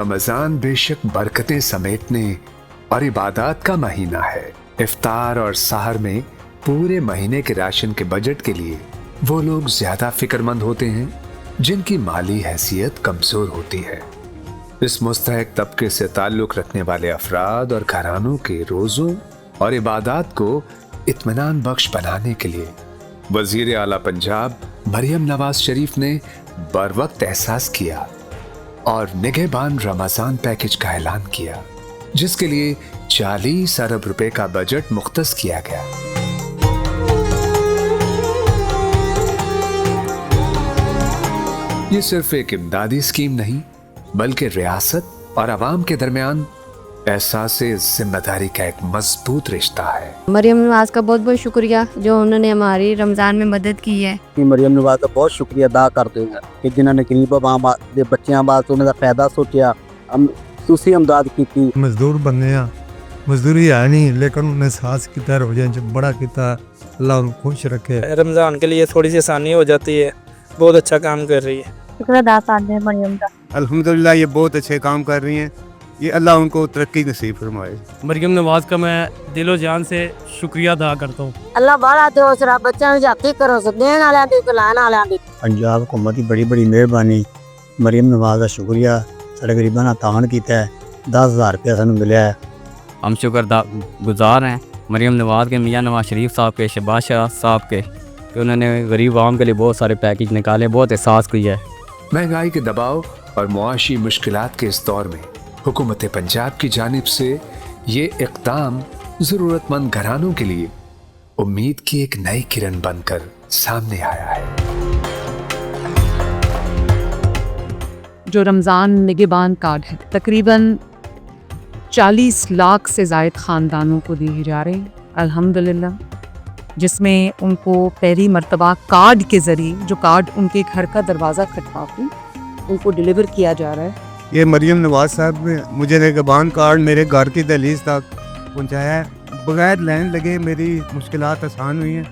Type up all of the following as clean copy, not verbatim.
रमजान बेशक बरकतें समेटने और इबादत का महीना है। इफ्तार और सहर में पूरे महीने के राशन के बजट के लिए वो लोग ज्यादा फिक्रमंद होते हैं जिनकी माली हैसियत कमजोर होती है। इस मुस्तहक तबके से ताल्लुक रखने वाले अफराद और घरानों के रोजों और इबादत को इत्मीनान बख्श बनाने के लिए वजीर आला पंजाब मरियम नवाज शरीफ ने बरवक्त एहसास किया और निगहबान रमजान पैकेज का ऐलान किया, जिसके लिए 40 अरब रुपए का बजट मुख्तस किया गया। ये सिर्फ एक इमदादी स्कीम नहीं बल्कि रियासत और अवाम के दरमियान एहसास जिम्मेदारी का एक मजबूत रिश्ता है। मरियम नवाज का बहुत बहुत शुक्रिया जो उन्होंने हमारी रमजान में मदद की है। मरियम नवाज का बहुत शुक्रिया अदा करते हैं कि जिन्होंने गरीब आवाम दे बच्चों वास्ते उन्हें फायदा सोचा, तुसी इमदाद की। मजदूर बनने मजदूरी है नहीं लेकिन उन्हें सास की तरह हो जाए बड़ा किया, अल्लाह उनको खुश रखे। रमजान के लिए थोड़ी सी आसानी हो जाती है, बहुत अच्छा काम कर रही है। शुक्र अदा करते हैं मरियम का। अल्हम्दुलिल्लाह ये बहुत अच्छे काम कर रही हैं, ये अल्लाह उनको तरक्की नसीब फरमाए। मरियम नवाज का मैं दिलो जान से शुक्रिया अदा करता हूँ। अल्लाह बड़ा दो सरा बच्चों में जाती करो सब देने वाले दी खिलाने वाले दी। पंजाब हुकूमत की बड़ी बड़ी मेहरबानी, मरियम नवाज का शुक्रिया। साढ़े गरीबां दा तान कीता है, 10,000 रुपया सानू मिला है। हम शुक्रगुजार हैं मरियम नवाज के, मियाँ नवाज शरीफ साहब के, शहबाज शाह साहब के, कि उन्होंने गरीब आवाम के लिए बहुत सारे पैकेज निकाले, बहुत एहसास किया है। महंगाई के दबाव और मुआशी मुश्किलात के इस दौर में हुकूमत पंजाब की जानिब से ये इक़दाम ज़रूरतमंद घरानों के लिए उम्मीद की एक नई किरण बनकर सामने आया है। जो रमज़ान निगहबान कार्ड है तकरीबन 40 लाख से ज़ायद ख़ानदानों को दिए जा रहे हैं अल्हम्दुलिल्लाह, जिसमें उनको पहली मर्तबा कार्ड के ज़रिए जो कार्ड उनके घर का दरवाज़ा खटका के उनको डिलीवर किया जा रहा है। ये मरियम नवाज साहब ने मुझे निगहबान कार्ड मेरे घर की दहलीज तक पहुँचाया है, बगैर लाइन लगे मेरी मुश्किलात आसान हुई हैं।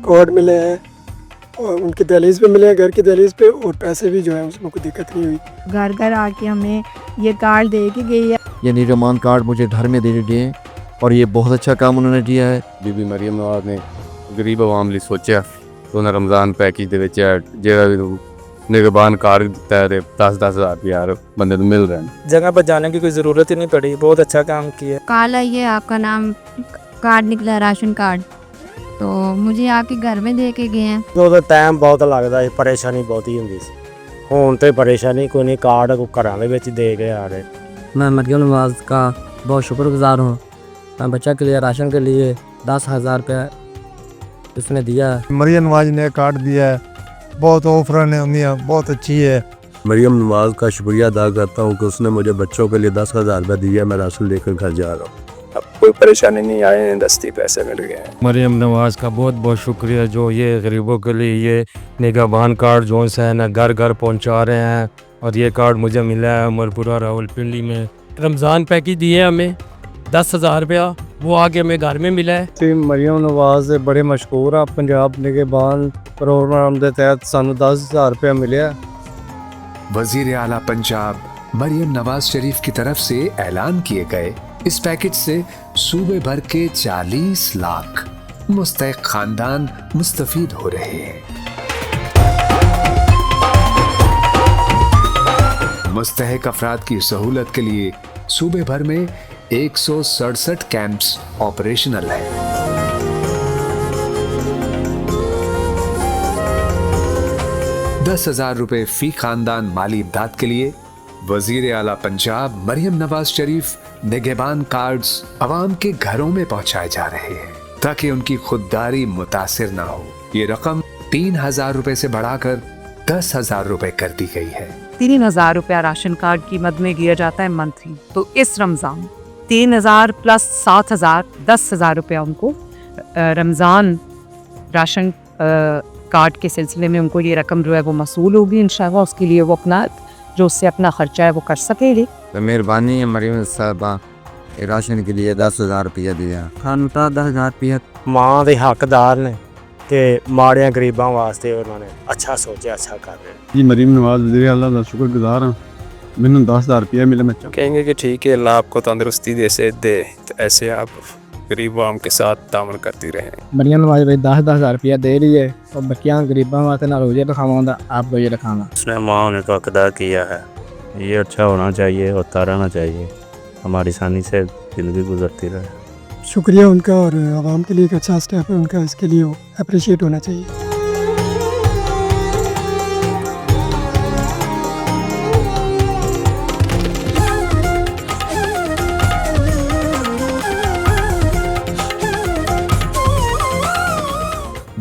कार्ड मिले हैं और उनकी दहलीज पे मिले हैं, घर की दहलीज पे, और पैसे भी जो है उसमें कोई दिक्कत नहीं हुई। घर घर आके हमें ये कार्ड दे के गई है। ये निगहबान कार्ड मुझे घर में दे दिए और ये बहुत अच्छा काम उन्होंने किया है। बीबी मरियम नवाज ने गरीब आवाम लिए सोचा तो उन्हें रमज़ान पैकेज दे विच जेड़ा भी निगहबान कार्ड दिता है 10,000 रुपया बंदे को मिल रहे हैं। जगह पर जाने की कोई ज़रूरत ही नहीं पड़ी, बहुत अच्छा काम किया। काल आई है आपका नाम कार्ड निकला, राशन कार्ड, तो मुझे आके घर में दे के गए हैं। तो टाइम बहुत लगता है, परेशानी बहुत ही होंगी सी, हुण तो परेशानी कोई नहीं, कार्ड को घरां दे विच दे के आ रहे। मैं मरियम नवाज का बहुत शुक्रगुजार हूँ। मैं बच्चा के लिए राशन के लिए 10,000 रुपया इसने दिया। मरियम नवाज ने कार्ड दिया है, बहुत ऑफर ने उन्हें बहुत अच्छी है। मरियम नवाज का शुक्रिया अदा करता हूँ कि उसने मुझे बच्चों के लिए 10,000 रुपया दिया, मैं राशन लेकर घर जा रहा हूँ। अब कोई परेशानी नहीं आए, दस्ती पैसे मिल गए हैं। मरियम नवाज का बहुत बहुत शुक्रिया जो ये गरीबों के लिए ये निगहबान कार्ड जो है ना घर घर पहुँचा रहे हैं, और ये कार्ड मुझे मिला है उमरपुरा रावलपिंडी में। रमज़ान पैकेज दिए हमें 10,000 रुपया, वो आगे हमें घर में मिला है। मरियम नवाज बड़े मशहूर आ पंजाब निगहबान प्रोग्राम के तहत सानू 10,000 रुपया मिले। वजीर आला पंजाब मरियम नवाज शरीफ की तरफ से ऐलान किए गए इस पैकेज से सूबे भर के 40 लाख मुस्तहिक खानदान मुस्तफीद हो रहे हैं। मुस्तहिक अफराद की सहूलत के लिए सूबे भर में 167 कैंप्स ऑपरेशनल हैं। ₹10,000 फी खानदान माली इमदाद के लिए वजीर आला पंजाब मरियम नवाज शरीफ निगहबान कार्ड्स अवाम के घरों में पहुंचाए जा रहे हैं ताकि उनकी खुददारी मुतासिर ना हो। ये रकम ₹3,000 से बढ़ाकर ₹10,000 कर दी गई है। 3,000 रुपया राशन कार्ड की मद में दिया जाता है मंथली, तो इस रमज़ान 3,000 प्लस 7,000 10,000 रुपया उनको रमज़ान राशन कार्ड के सिलसिले में उनको ये रकम जो है वो मसूल होगी इंशाअल्लाह। उसके लिए वो अपना जो उससे अपना खर्चा है वो कर सकेगी। तो मेहरबानी है मरियम साहबा राशन के लिए 10,000 रुपया दिया, खान 10,000 रुपया माँ के हकदार ने ते माड़िया गरीबां वास्ते उन्होंने अच्छा सोचा, अच्छा कर रहे। जी मरियम नवाज वज़ीर आला दा शुक्रगुजार हां मैंने 10,000 रुपया मिले मैं कहेंगे कि ठीक है, अल्लाह आपको तंदुरुस्ती दे, तो ऐसे आप गरीब आवाम के साथ तामन करती रहें। मरियम नवाज भाई 10,000 रुपया दे रही है और बच्चियां गरीबों वास्ते ना रोजे रखावा आप रोजे रखावा। उसने माँ ने तो अदा किया है, ये अच्छा होना चाहिए, होता रहना चाहिए, हमारी आसानी से ज़िंदगी गुजरती रहे। शुक्रिया उनका, और आवाम के लिए एक अच्छा स्टेप है उनका, इसके लिए अप्रिशिएट होना चाहिए।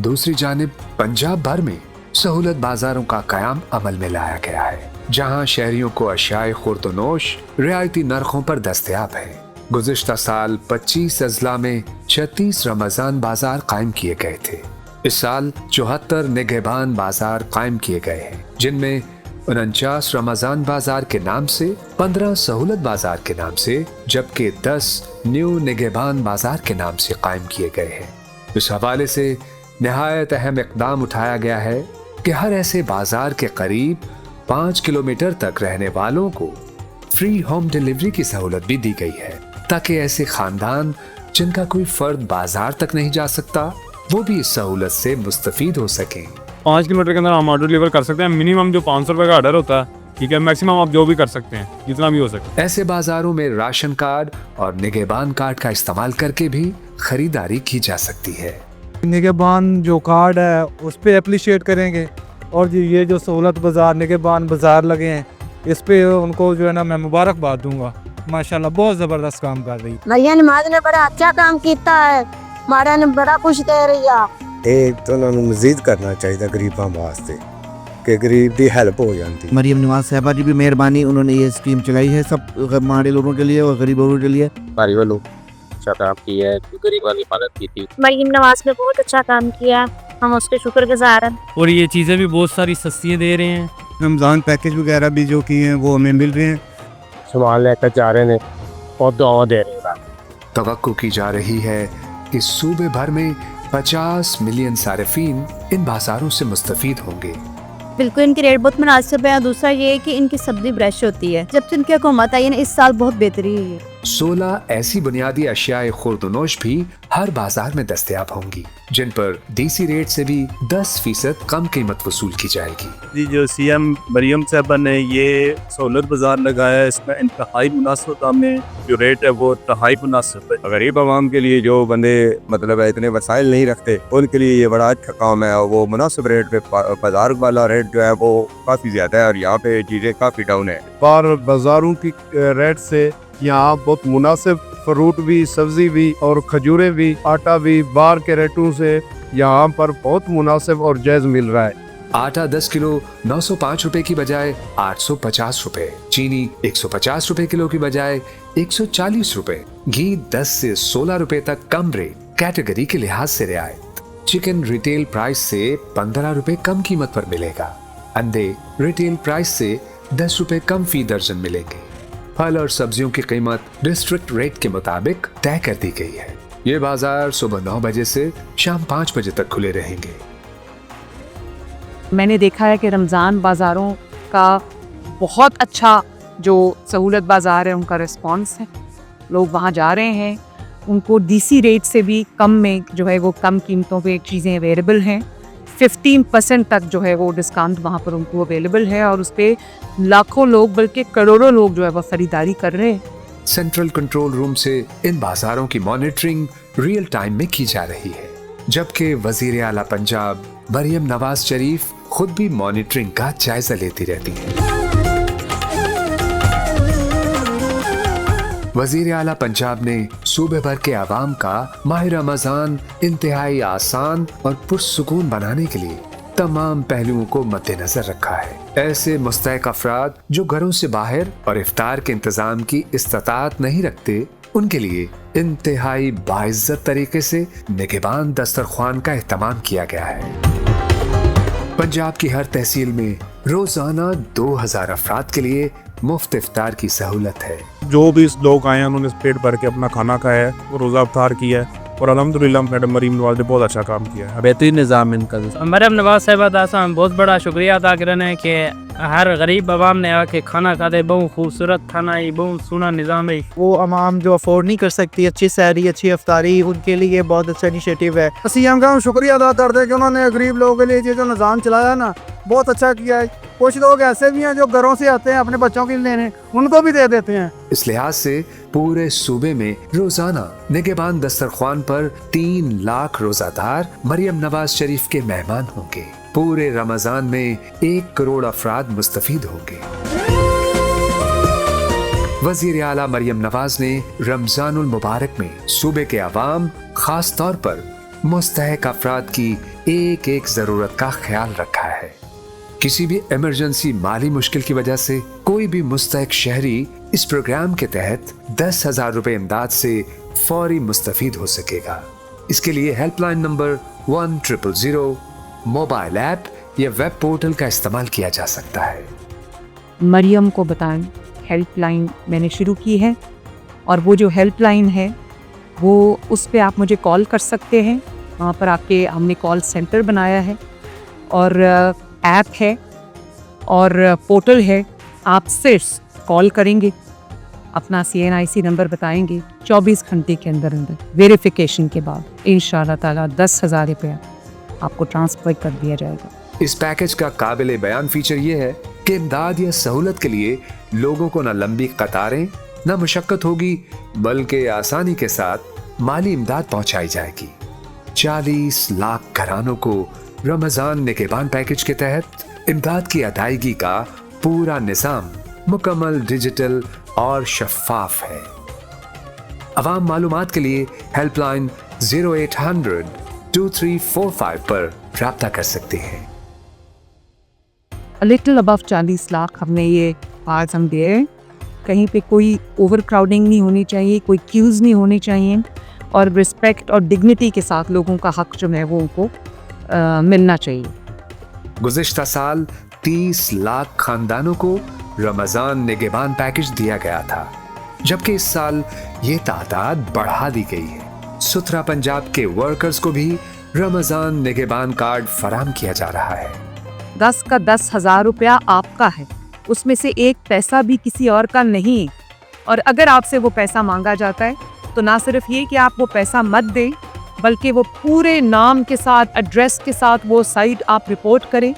दूसरी जानिब पंजाब भर में सहूलत बाजारों का कयाम अमल में लाया गया है, जहां शहरियों को अशियाए खुर्दनोश रियायती नरखों पर दस्तयाब है। गुज़िश्ता साल 25 अजला में 36 रमजान बाजार कायम किए गए थे। इस साल 74 निगहबान बाजार कायम किए गए हैं, जिनमें 49 रमजान बाजार के नाम से, 15 सहूलत बाजार के नाम से, जबकि 10 न्यू निगहबान बाजार के नाम से कायम किए गए हैं। इस हवाले से निहायत अहम इक़दाम उठाया गया है कि हर ऐसे बाजार के करीब 5 किलोमीटर तक रहने वालों को फ्री होम डिलीवरी की सहूलत भी दी गई है, ताकि ऐसे खानदान जिनका कोई फर्द बाजार तक नहीं जा सकता, वो भी इस सहूलत से मुस्तफीद हो सकें। 5 किलोमीटर के अंदर हम ऑर्डर डिलीवर कर सकते हैं। मिनिमम जो 500 रुपये का ऑर्डर होता है, ठीक है, मैक्सिमम आप जो भी कर सकते हैं, जितना भी हो सके। ऐसे बाजारों में राशन कार्ड और निगहबान कार्ड का इस्तेमाल करके भी खरीदारी की जा सकती है। निगहबान जो कार्ड है उस पर अप्रिशिएट करेंगे, और ये जो सहूलत बाज़ार निगहबान बाज़ार लगे हैं, इस पे उनको जो है ना मैं मुबारकबाद दूंगा। माशाल्लाह बहुत ज़बरदस्त काम कर रही है। भैया नमाज ने बड़ा अच्छा काम किया है, मारा ने बड़ा कुछ दे रही है। एक तो उन्होंने मजीद करना चाहिए गरीबों वास्ते कि गरीब की हेल्प हो जाती। मरियम नवाज साहबा जी भी मेहरबानी, उन्होंने ये स्कीम चलाई है सब माड़े लोगों के लिए और गरीबों के लिए। हमारी वालों अच्छा काम किया है, गरीबों की मदद की थी। मरियम नवाज ने बहुत अच्छा काम किया, हम उसके शुक्रगुजार हैं। और ये चीज़ें भी बहुत सारी सस्ती दे रहे हैं। रमज़ान पैकेज वगैरह भी जो किए हैं वो हमें मिल रहे हैं। सामान लेकर जा रहे हैं और दुआ दे रहे हैं। तवक्को की जा रही है कि सूबे भर में 50 मिलियन सारिफीन इन बाजारों से मुस्तफीद होंगे। बिल्कुल इनके रेट बहुत मुनासिब है। दूसरा ये है कि इनकी सब्जी फ्रेश होती है। जब से इनकी हुकूमत आई है ना, इस साल बहुत बेहतरी हुई है। 16 ऐसी बुनियादी अशियाए खुर्दनोश भी हर बाजार में दस्तयाब होंगी, जिन पर डीसी रेट से भी 10% कम कीमत वसूल की जाएगी। जी, जो CM मरियम साहबा ने ये सहूलत बाजार लगाया, इसमें इंतहाई मुनासिब दाम में जो रेट है वो इंतहाई मुनासिब है। गरीब आवाम के लिए जो बंदे मतलब इतने वसाइल नहीं रखते, उनके लिए ये बड़ा अच्छा काम है। वो मुनासिब रेट पे, बाजार वाला रेट जो है वो काफ़ी ज़्यादा है और यहाँ पे चीज़ें काफ़ी डाउन है। बार बाजारों की रेट से यहाँ बहुत मुनासिब फ्रूट भी, सब्जी भी और खजूरें भी, आटा भी बाहर के रेटों से यहाँ पर बहुत मुनासिब और जायज़ मिल रहा है। आटा 10 किलो 905 रुपए की बजाय 850 रुपए, चीनी 150 रुपए किलो की बजाय 140 रुपए, घी 10 से 16 रुपए तक कम रेट, कैटेगरी के लिहाज से रियायत। चिकन रिटेल प्राइस से 15 रुपए कम कीमत पर मिलेगा। अंडे रिटेल प्राइस से 10 रुपए कम फी दर्जन मिलेंगे। फल और सब्जियों की कीमत डिस्ट्रिक्ट रेट के मुताबिक तय कर दी गई है। ये बाजार सुबह 9 बजे से शाम 5 बजे तक खुले रहेंगे। मैंने देखा है कि रमज़ान बाज़ारों का बहुत अच्छा जो सहूलत बाज़ार है उनका रिस्पांस है। लोग वहाँ जा रहे हैं, उनको डीसी रेट से भी कम में जो है वो कम कीमतों पे चीज़ें अवेलेबल हैं। 15% तक जो है वो डिस्काउंट वहाँ पर उनको अवेलेबल है और उस पर लाखों लोग बल्कि करोड़ों लोग जो है वो ख़रीदारी कर रहे हैं। सेंट्रल कंट्रोल रूम से इन बाजारों की मॉनिटरिंग रियल टाइम में की जा रही है, जबकि वजीर आला पंजाब मरियम नवाज शरीफ खुद भी मॉनिटरिंग का जायजा लेती रहती है। वजीर आला पंजाब ने सूबे भर के आवाम का माह रमजान इंतहाई आसान और पुरसुकून बनाने के लिए तमाम पहलुओं को मद्देनजर रखा है। ऐसे मुस्तहिक अफराद जो घरों से बाहर और इफ्तार के इंतजाम की इस्तात नहीं रखते, उनके लिए इंतहाई बाइज्जत तरीके से निगहबान दस्तरख्वान का एहतमाम किया गया है। पंजाब की हर तहसील में रोजाना 2000 अफराद के लिए मुफ्त इफ्तार की सहूलत है। जो भी लोग आए हैं उन्होंने पेट भर के अपना खाना खाया है, वो रोज़ा इफ्तार किया है। और अल्हम्दुलिल्लाह मैडम मरीम नवाज ने बहुत अच्छा काम किया है। बेहतरीन निज़ाम इनका। मरियम नवाज साहिबा दासा बहुत बड़ा शुक्रिया अदा करने के हर गरीब आवाम ने आके खाना खाते, बहुत खूबसूरत खाना है, बहुत सोना निज़ाम है। वो आवाम जो अफोर्ड नहीं कर सकती अच्छी सैरी अच्छी अफ्तारी, उनके लिए बहुत अच्छा इनिशिएटिव है। सीएम का हम शुक्रिया अदा करते हैं कि उन्होंने गरीब लोगों के लिए ये जो निज़ाम चलाया ना बहुत अच्छा किया है। कुछ लोग ऐसे भी हैं जो घरों से आते हैं अपने बच्चों के लिए लेने, उनको भी दे देते हैं। इस लिहाज से पूरे सूबे में रोजाना निगहबान दस्तरख्वान पर 3 लाख रोजादार मरियम नवाज शरीफ के मेहमान होंगे। पूरे रमजान में 1 करोड़ अफराद मुस्तफीद होंगे। वजीर आला मरियम नवाज ने रमजानुल मुबारक में सूबे के अवाम, खास तौर पर मुस्तहक अफराद की एक एक जरूरत का ख्याल रखा है। किसी भी इमरजेंसी माली मुश्किल की वजह से कोई भी मुस्तहक शहरी इस प्रोग्राम के तहत 10,000 रुपए इमदाद से फौरी मुस्तफीद हो सकेगा। इसके लिए हेल्पलाइन नंबर 1000, मोबाइल ऐप या वेब पोर्टल का इस्तेमाल किया जा सकता है। मरियम को बताएं हेल्पलाइन मैंने शुरू की है, और वो जो हेल्पलाइन है वो उस पे आप मुझे कॉल कर सकते हैं। वहाँ पर आपके हमने कॉल सेंटर बनाया है और ऐप है और पोर्टल है। आप सिर्फ कॉल करेंगे, अपना CNIC नंबर बताएंगे, 24 घंटे के अंदर अंदर वेरिफिकेशन के बाद इंशाअल्लाह ताला 10,000 रुपया आपको ट्रांसफर कर दिया जाएगा। इस पैकेज का काबिल बयान फीचर ये है कि इमदाद या सहूलत के लिए लोगों को न लंबी कतारें न मुशक्कत होगी, बल्कि आसानी के साथ माली इमदाद पहुंचाई जाएगी। 40 लाख घरानों को रमजान निगहबान पैकेज के तहत इमदाद की अदायगी का पूरा निज़ाम मुकम्मल डिजिटल और शफाफ है। अवाम मालूमात के लिए हेल्पलाइन 0800 2345 पर राब्ता कर सकते हैं। लिटिल अबव 40 लाख हमने ये आज हम दिए। कहीं पे कोई ओवर क्राउडिंग नहीं होनी चाहिए, कोई क्यूज़ नहीं होनी चाहिए, और रिस्पेक्ट और डिग्निटी के साथ लोगों का हक जो है वो उनको मिलना चाहिए। गुज़िश्ता साल 30 लाख खानदानों को रमजान निगहबान पैकेज दिया गया था, जबकि इस साल ये तादाद बढ़ा दी गई है। सुथरा पंजाब के वर्कर्स को भी रमजान निगहबान कार्ड फराहम किया जा रहा है। 10 का 10,000 रुपया आपका है, उसमें से एक पैसा भी किसी और का नहीं। और अगर आपसे वो पैसा मांगा जाता है तो ना सिर्फ ये कि आप वो पैसा मत दें, बल्कि वो पूरे नाम के साथ, एड्रेस के साथ वो साइट आप रिपोर्ट करें।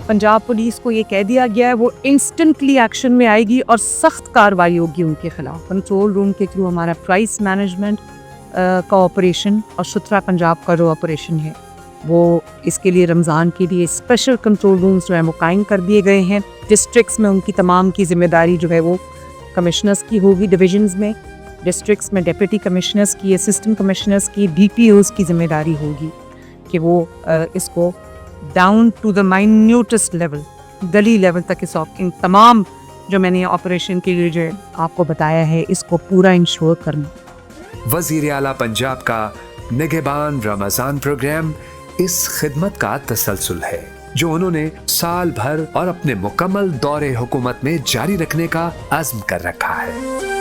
पंजाब पुलिस को ये कह दिया गया है वो इंस्टेंटली एक्शन में आएगी और सख्त कार्रवाई होगी उनके खिलाफ। कंट्रोल रूम के थ्रू हमारा प्राइस मैनेजमेंट का ऑपरेशन और सुथरा पंजाब का जो ऑपरेशन है वो इसके लिए रमज़ान के लिए स्पेशल कंट्रोल रूम्स जो है वो कायम कर दिए गए हैं। डिस्ट्रिक्ट्स में उनकी तमाम की जिम्मेदारी जो है वो कमिश्नर्स की होगी, डिविजन्स में, डिस्ट्रिक्ट्स में डिप्टी कमिश्नर्स की, असिस्टेंट कमिश्नर्स की, DPOs की जिम्मेदारी होगी कि वो इसको down to the minutest level, गली लेवल तक इन तमाम जो मैंने ऑपरेशन के लिए जो आपको बताया है इसको पूरा इंश्योर करना। वजीर आला पंजाब का निगहबान रमजान प्रोग्राम इस खिदमत का तसलसल है जो उन्होंने साल भर और अपने मुकम्मल दौरे हुकूमत में जारी रखने का अज़्म कर रखा है।